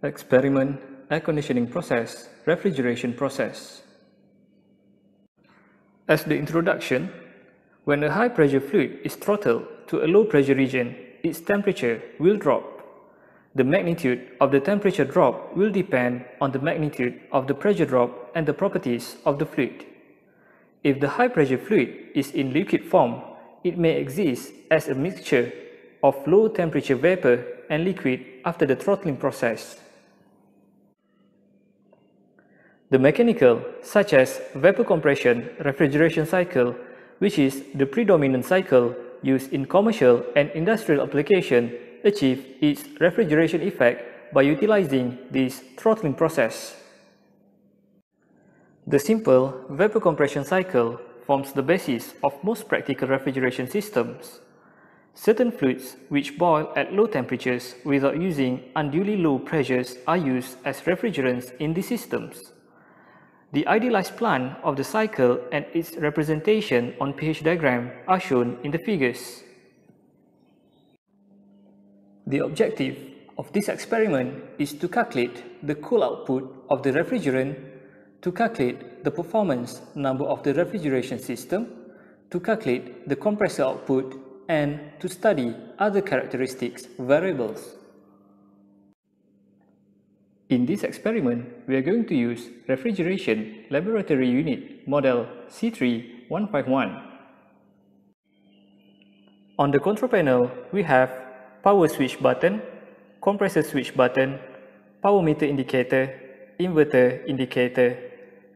Experiment, air conditioning process, refrigeration process. As the introduction, when a high pressure fluid is throttled to a low pressure region, its temperature will drop. The magnitude of the temperature drop will depend on the magnitude of the pressure drop and the properties of the fluid. If the high pressure fluid is in liquid form, it may exist as a mixture of low temperature vapor and liquid after the throttling process. The mechanical, such as vapor compression refrigeration cycle, which is the predominant cycle used in commercial and industrial application, achieve its refrigeration effect by utilizing this throttling process. The simple vapor compression cycle forms the basis of most practical refrigeration systems. Certain fluids which boil at low temperatures without using unduly low pressures are used as refrigerants in these systems. The idealized plan of the cycle and its representation on pH diagram are shown in the figures. The objective of this experiment is to calculate the cool output of the refrigerant, to calculate the performance number of the refrigeration system, to calculate the compressor output, and to study other characteristics variables. In this experiment, we are going to use refrigeration laboratory unit model MEC351. On the control panel, we have power switch button, compressor switch button, power meter indicator, inverter indicator,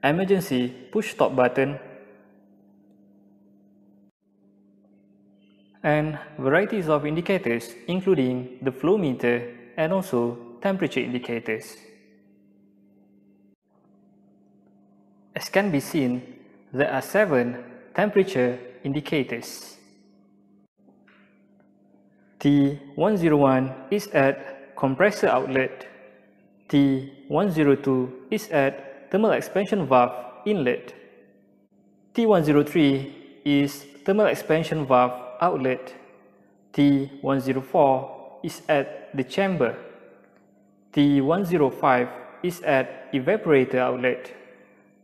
emergency push stop button, and varieties of indicators including the flow meter and also temperature indicators. As can be seen, there are 7 temperature indicators. T101 is at compressor outlet, T102 is at thermal expansion valve inlet, T103 is thermal expansion valve outlet, T104 is at the chamber, T105 is at evaporator outlet,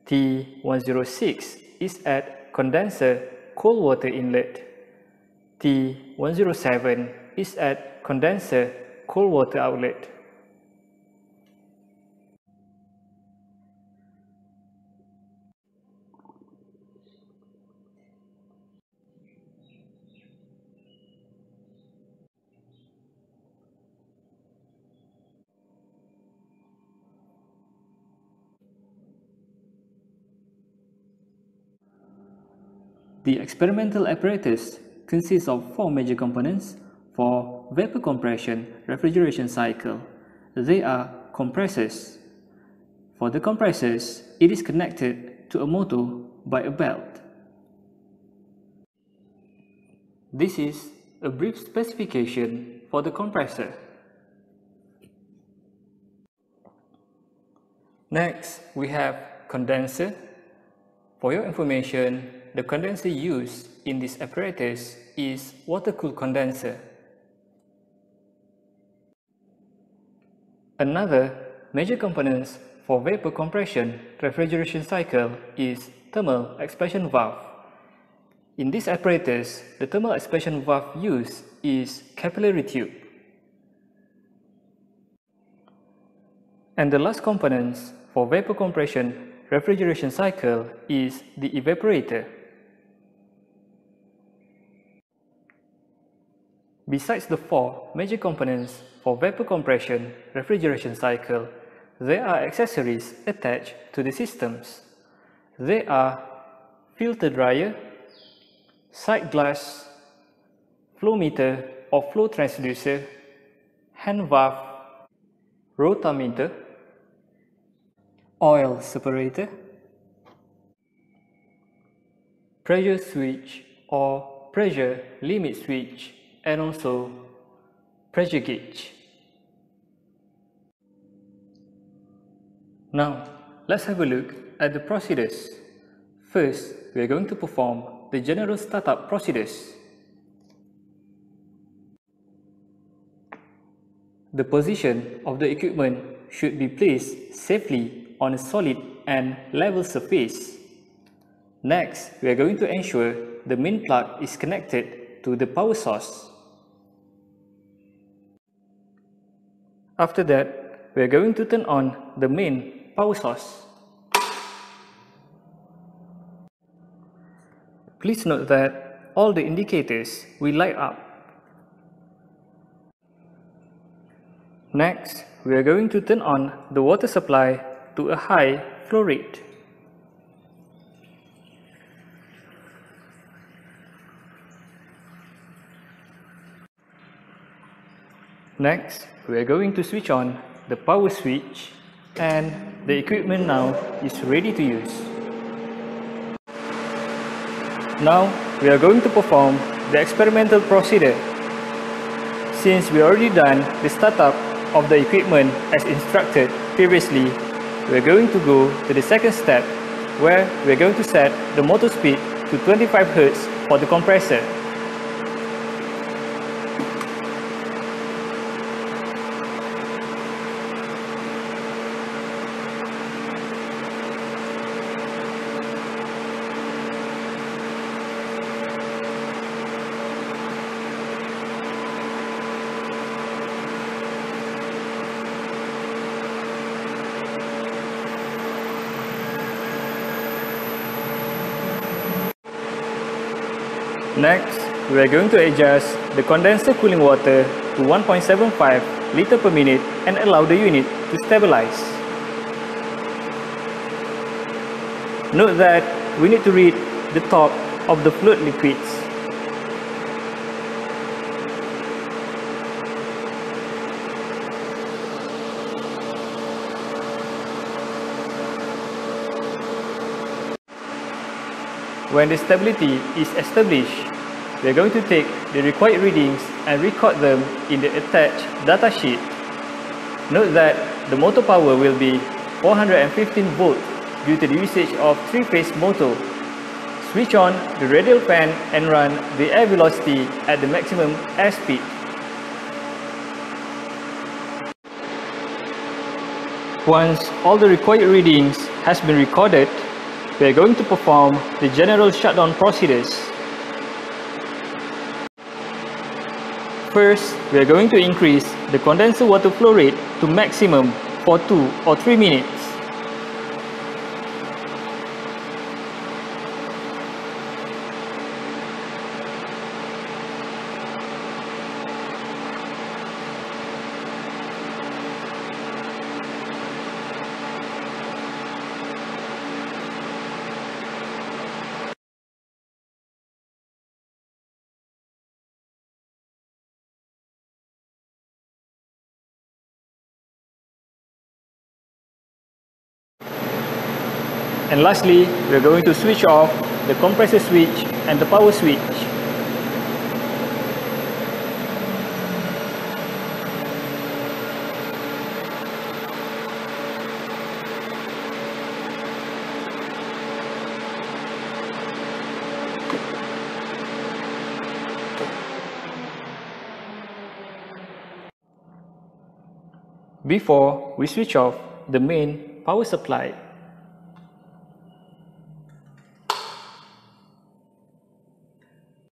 T106 is at condenser cold water inlet, T107 is at condenser cold water outlet. The experimental apparatus consists of 4 major components for vapor compression refrigeration cycle. They are compressors. For the compressors, it is connected to a motor by a belt. This is a brief specification for the compressor. Next, we have condenser. For your information, the condenser used in this apparatus is water-cooled condenser. Another major component for vapor compression refrigeration cycle is thermal expansion valve. In this apparatus, the thermal expansion valve used is capillary tube. And the last component for vapor compression refrigeration cycle is the evaporator. Besides the 4 major components for vapor compression refrigeration cycle, there are accessories attached to the systems. They are filter dryer, side glass, flow meter or flow transducer, hand valve, rotameter, oil separator, pressure switch or pressure limit switch, and also pressure gauge. Now, let's have a look at the procedures. First, we are going to perform the general startup procedures. The position of the equipment should be placed safely on a solid and level surface. Next, we are going to ensure the main plug is connected to the power source. After that, we are going to turn on the main power source. Please note that all the indicators will light up. Next, we are going to turn on the water supply to a high flow rate. Next, we are going to switch on the power switch, and the equipment now is ready to use. Now, we are going to perform the experimental procedure. Since we already done the startup of the equipment as instructed previously, we are going to go to the second step, where we are going to set the motor speed to 25 Hz for the compressor. Next, we are going to adjust the condenser cooling water to 1.75 liter per minute and allow the unit to stabilize. Note that we need to read the top of the fluid liquids. When the stability is established, we are going to take the required readings and record them in the attached datasheet. Note that the motor power will be 415 volt due to the usage of 3-phase motor. Switch on the radial fan and run the air velocity at the maximum airspeed. Once all the required readings has been recorded, we are going to perform the general shutdown procedures. First, we are going to increase the condenser water flow rate to maximum for 2 or 3 minutes. And lastly, we are going to switch off the compressor switch and the power switch. Before we switch off the main power supply,